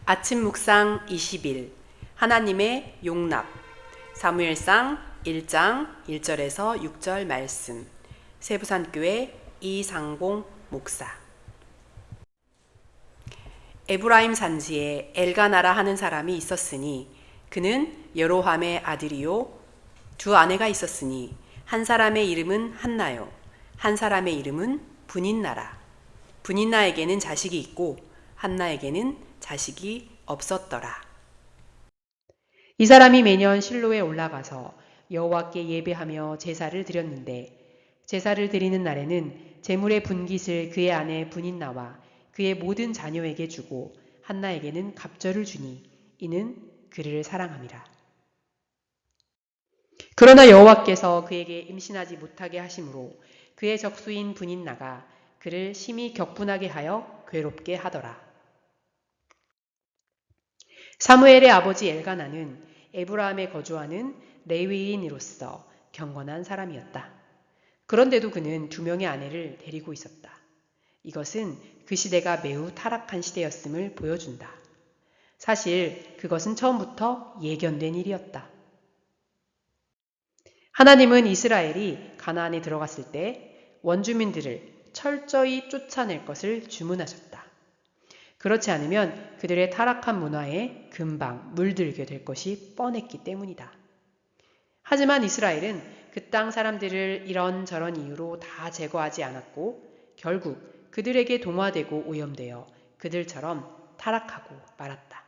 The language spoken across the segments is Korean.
아침 묵상 20일 하나님의 용납 사무엘상 1장 1절에서 6절 말씀 세부산교회 이상봉 목사. 에브라임 산지에 엘가나라 하는 사람이 있었으니 그는 여로함의 아들이요 두 아내가 있었으니 한 사람의 이름은 한나요 한 사람의 이름은 분인나라. 분인나에게는 자식이 있고 한나에게는 자식이 없었더라. 이 사람이 매년 실로에 올라가서 여호와께 예배하며 제사를 드렸는데 제사를 드리는 날에는 제물의 분깃을 그의 아내 분인나와 그의 모든 자녀에게 주고 한나에게는 갑절을 주니 이는 그를 사랑함이라. 그러나 여호와께서 그에게 임신하지 못하게 하심으로 그의 적수인 분인나가 그를 심히 격분하게 하여 괴롭게 하더라. 사무엘의 아버지 엘가나는 에브라함에 거주하는 레위인으로서 경건한 사람이었다. 그런데도 그는 두 명의 아내를 데리고 있었다. 이것은 그 시대가 매우 타락한 시대였음을 보여준다. 사실 그것은 처음부터 예견된 일이었다. 하나님은 이스라엘이 가나안에 들어갔을 때 원주민들을 철저히 쫓아낼 것을 주문하셨다. 그렇지 않으면 그들의 타락한 문화에 금방 물들게 될 것이 뻔했기 때문이다. 하지만 이스라엘은 그 땅 사람들을 이런저런 이유로 다 제거하지 않았고 결국 그들에게 동화되고 오염되어 그들처럼 타락하고 말았다.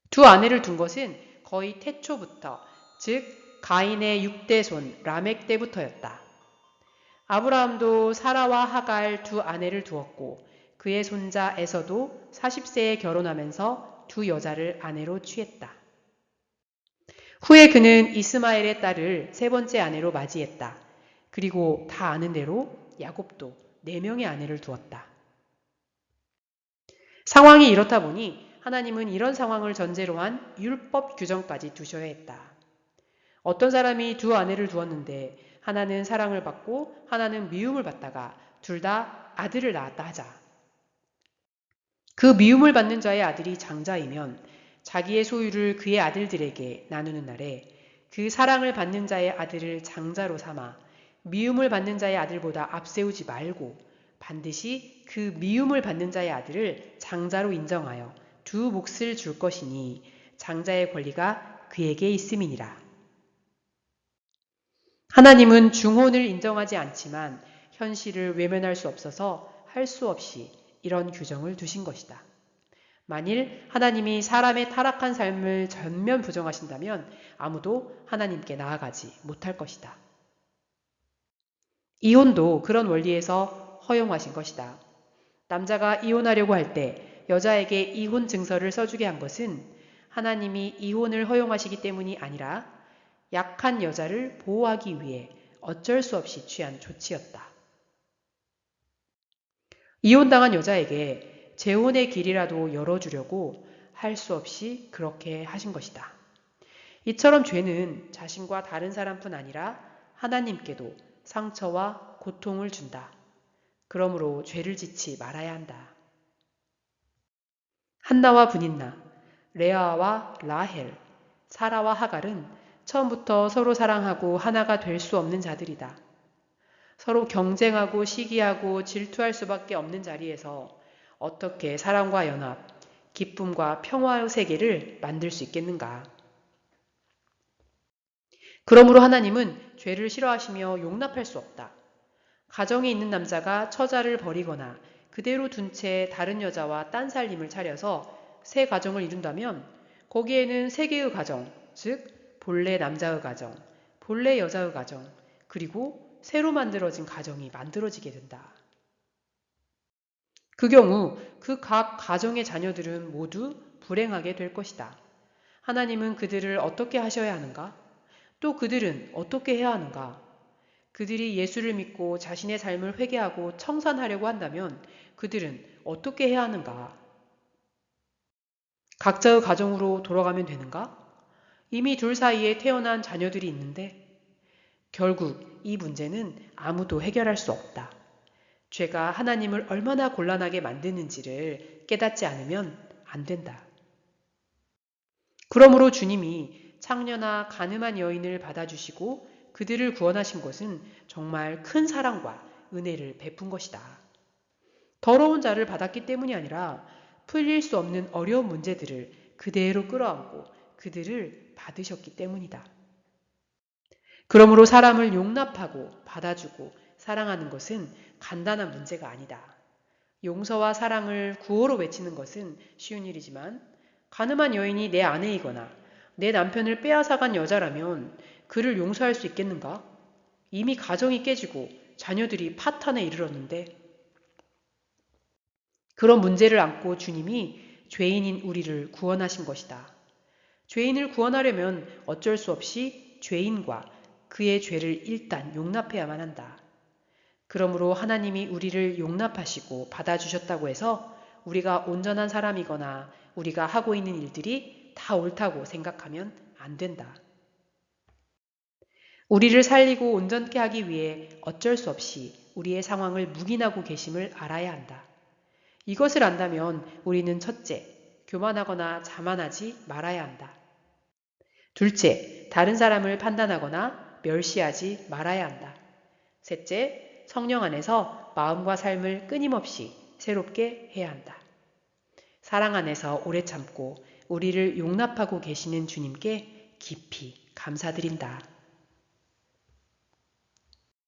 두 아내를 둔 것은 거의 태초부터, 즉 가인의 6대 손 라멕 때부터였다. 아브라함도 사라와 하갈 두 아내를 두었고 그의 손자 에서도 40세에 결혼하면서 두 여자를 아내로 취했다. 후에 그는 이스마엘의 딸을 세 번째 아내로 맞이했다. 그리고 다 아는 대로 야곱도 4명의 아내를 두었다. 상황이 이렇다 보니 하나님은 이런 상황을 전제로 한 율법 규정까지 두셔야 했다. 어떤 사람이 두 아내를 두었는데 하나는 사랑을 받고 하나는 미움을 받다가 둘 다 아들을 낳았다 하자. 그 미움을 받는 자의 아들이 장자이면 자기의 소유를 그의 아들들에게 나누는 날에 그 사랑을 받는 자의 아들을 장자로 삼아 미움을 받는 자의 아들보다 앞세우지 말고 반드시 그 미움을 받는 자의 아들을 장자로 인정하여 두 몫을 줄 것이니 장자의 권리가 그에게 있음이니라. 하나님은 중혼을 인정하지 않지만 현실을 외면할 수 없어서 할 수 없이 이런 규정을 두신 것이다. 만일 하나님이 사람의 타락한 삶을 전면 부정하신다면 아무도 하나님께 나아가지 못할 것이다. 이혼도 그런 원리에서 허용하신 것이다. 남자가 이혼하려고 할 때 여자에게 이혼 증서를 써주게 한 것은 하나님이 이혼을 허용하시기 때문이 아니라 약한 여자를 보호하기 위해 어쩔 수 없이 취한 조치였다. 이혼당한 여자에게 재혼의 길이라도 열어주려고 할 수 없이 그렇게 하신 것이다. 이처럼 죄는 자신과 다른 사람뿐 아니라 하나님께도 상처와 고통을 준다. 그러므로 죄를 짓지 말아야 한다. 한나와 분인나, 레아와 라헬, 사라와 하갈은 처음부터 서로 사랑하고 하나가 될 수 없는 자들이다. 서로 경쟁하고 시기하고 질투할 수밖에 없는 자리에서 어떻게 사랑과 연합, 기쁨과 평화의 세계를 만들 수 있겠는가? 그러므로 하나님은 죄를 싫어하시며 용납할 수 없다. 가정에 있는 남자가 처자를 버리거나 그대로 둔 채 다른 여자와 딴 살림을 차려서 새 가정을 이룬다면 거기에는 세 개의 가정, 즉 본래 남자의 가정, 본래 여자의 가정, 그리고 새로 만들어진 가정이 만들어지게 된다. 그 경우 그 각 가정의 자녀들은 모두 불행하게 될 것이다. 하나님은 그들을 어떻게 하셔야 하는가? 또 그들은 어떻게 해야 하는가? 그들이 예수를 믿고 자신의 삶을 회개하고 청산하려고 한다면 그들은 어떻게 해야 하는가? 각자의 가정으로 돌아가면 되는가? 이미 둘 사이에 태어난 자녀들이 있는데 결국 이 문제는 아무도 해결할 수 없다. 죄가 하나님을 얼마나 곤란하게 만드는지를 깨닫지 않으면 안 된다. 그러므로 주님이 창녀나 가늠한 여인을 받아주시고 그들을 구원하신 것은 정말 큰 사랑과 은혜를 베푼 것이다. 더러운 자를 받았기 때문이 아니라 풀릴 수 없는 어려운 문제들을 그대로 끌어안고 그들을 받으셨기 때문이다. 그러므로 사람을 용납하고 받아주고 사랑하는 것은 간단한 문제가 아니다. 용서와 사랑을 구호로 외치는 것은 쉬운 일이지만 가늠한 여인이 내 아내이거나 내 남편을 빼앗아간 여자라면 그를 용서할 수 있겠는가? 이미 가정이 깨지고 자녀들이 파탄에 이르렀는데 그런 문제를 안고 주님이 죄인인 우리를 구원하신 것이다. 죄인을 구원하려면 어쩔 수 없이 죄인과 그의 죄를 일단 용납해야만 한다. 그러므로 하나님이 우리를 용납하시고 받아주셨다고 해서 우리가 온전한 사람이거나 우리가 하고 있는 일들이 다 옳다고 생각하면 안 된다. 우리를 살리고 온전케 하기 위해 어쩔 수 없이 우리의 상황을 묵인하고 계심을 알아야 한다. 이것을 안다면 우리는 첫째, 교만하거나 자만하지 말아야 한다. 둘째, 다른 사람을 판단하거나 멸시하지 말아야 한다. 셋째, 성령 안에서 마음과 삶을 끊임없이 새롭게 해야 한다. 사랑 안에서 오래 참고 우리를 용납하고 계시는 주님께 깊이 감사드린다.